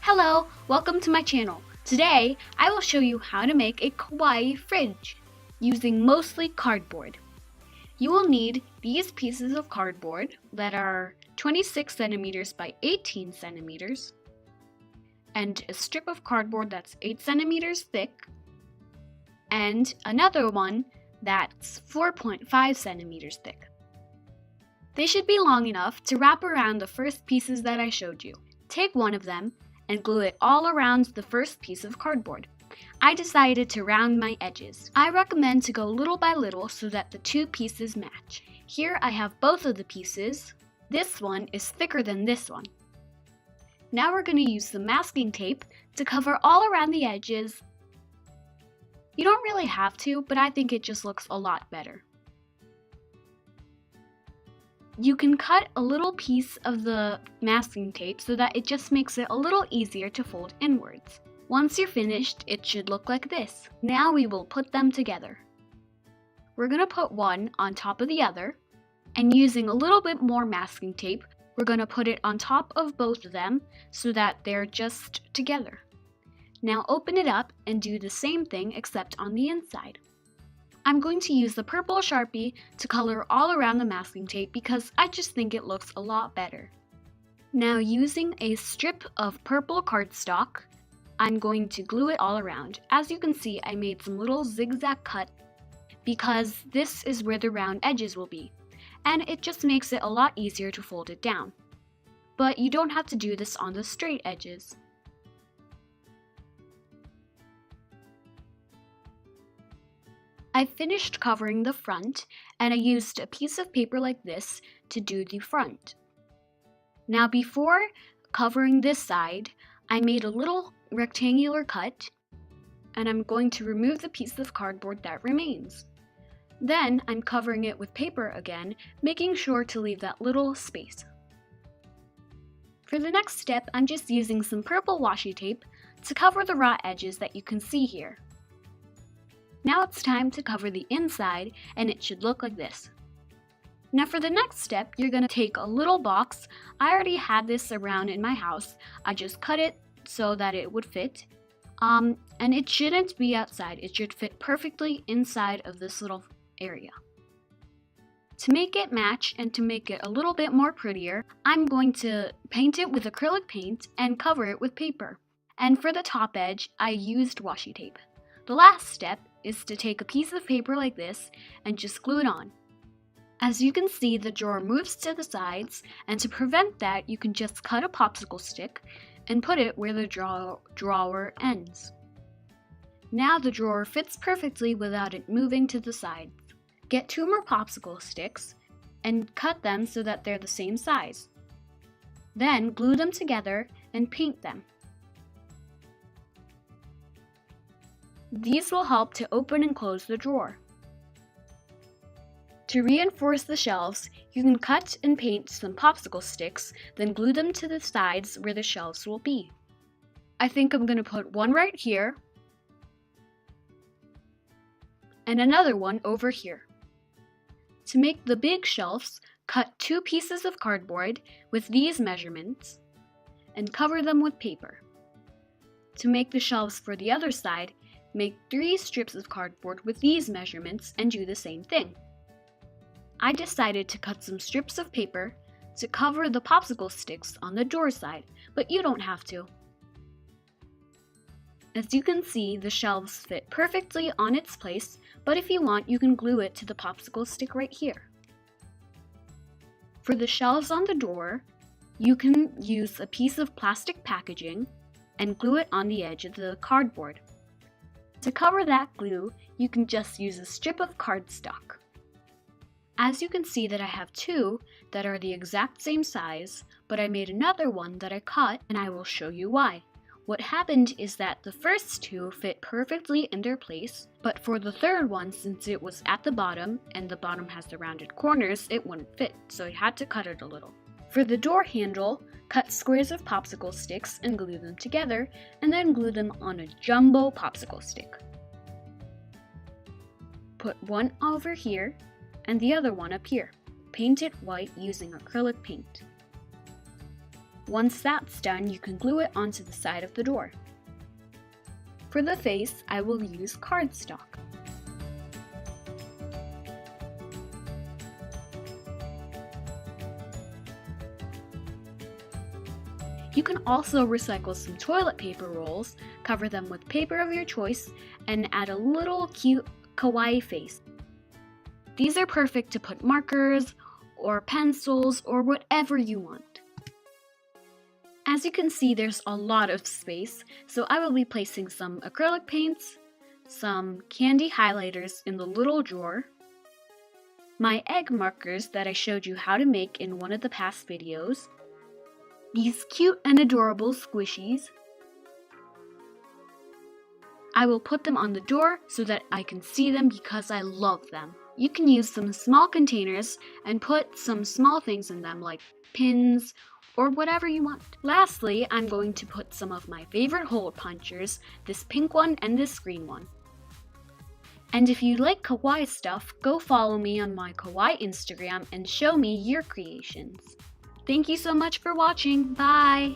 Hello, welcome to my channel. Today, I will show you how to make a kawaii fridge using mostly cardboard. You will need these pieces of cardboard that are 26 centimeters by 18 centimeters and a strip of cardboard that's 8 centimeters thick and another one that's 4.5 centimeters thick. They should be long enough to wrap around the first pieces that I showed you. Take one of them and glue it all around the first piece of cardboard. I decided to round my edges. I recommend to go little by little so that the two pieces match. Here I have both of the pieces. This one is thicker than this one. Now we're going to use some masking tape to cover all around the edges. You don't really have to, but I think it just looks a lot better. You can cut a little piece of the masking tape so that it just makes it a little easier to fold inwards. Once you're finished, it should look like this. Now we will put them together. We're going to put one on top of the other, and using a little bit more masking tape, we're going to put it on top of both of them so that they're just together. Now open it up and do the same thing except on the inside. I'm going to use the purple Sharpie to color all around the masking tape because I just think it looks a lot better. Now using a strip of purple cardstock, I'm going to glue it all around. As you can see, I made some little zigzag cut because this is where the round edges will be, and it just makes it a lot easier to fold it down. But you don't have to do this on the straight edges. I finished covering the front, and I used a piece of paper like this to do the front. Now before covering this side, I made a little rectangular cut, and I'm going to remove the piece of cardboard that remains. Then I'm covering it with paper again, making sure to leave that little space. For the next step, I'm just using some purple washi tape to cover the raw edges that you can see here. Now it's time to cover the inside, and it should look like this. Now for the next step, you're going to take a little box. I already had this around in my house. I just cut it so that it would fit. And it shouldn't be outside. It should fit perfectly inside of this little area. To make it match and to make it a little bit more prettier, I'm going to paint it with acrylic paint and cover it with paper. And for the top edge, I used washi tape. The last step is to take a piece of paper like this and just glue it on. As you can see, the drawer moves to the sides, and to prevent that, you can just cut a popsicle stick and put it where the drawer ends. Now the drawer fits perfectly without it moving to the sides. Get 2 more popsicle sticks and cut them so that they're the same size. Then glue them together and paint them. These will help to open and close the drawer. To reinforce the shelves, you can cut and paint some popsicle sticks, then glue them to the sides where the shelves will be. I think I'm going to put one right here and another one over here. To make the big shelves, cut 2 pieces of cardboard with these measurements and cover them with paper. To make the shelves for the other side, make 3 strips of cardboard with these measurements and do the same thing. I decided to cut some strips of paper to cover the popsicle sticks on the door side, but you don't have to. As you can see, the shelves fit perfectly on its place, but if you want, you can glue it to the popsicle stick right here. For the shelves on the door, you can use a piece of plastic packaging and glue it on the edge of the cardboard. To cover that glue, you can just use a strip of cardstock. As you can see that I have 2 that are the exact same size, but I made another one that I cut, and I will show you why. What happened is that the first 2 fit perfectly in their place, but for the third one, since it was at the bottom and the bottom has the rounded corners, it wouldn't fit, so I had to cut it a little. For the door handle, cut squares of popsicle sticks and glue them together, and then glue them on a jumbo popsicle stick. Put one over here and the other one up here. Paint it white using acrylic paint. Once that's done, you can glue it onto the side of the door. For the face, I will use cardstock. You can also recycle some toilet paper rolls, cover them with paper of your choice, and add a little cute kawaii face. These are perfect to put markers or pencils or whatever you want. As you can see, there's a lot of space, so I will be placing some acrylic paints, some candy highlighters in the little drawer, my egg markers that I showed you how to make in one of the past videos, these cute and adorable squishies. I will put them on the door so that I can see them because I love them. You can use some small containers and put some small things in them like pins or whatever you want. Lastly, I'm going to put some of my favorite hole punchers, this pink one and this green one. And if you like kawaii stuff, go follow me on my kawaii Instagram and show me your creations. Thank you so much for watching. Bye!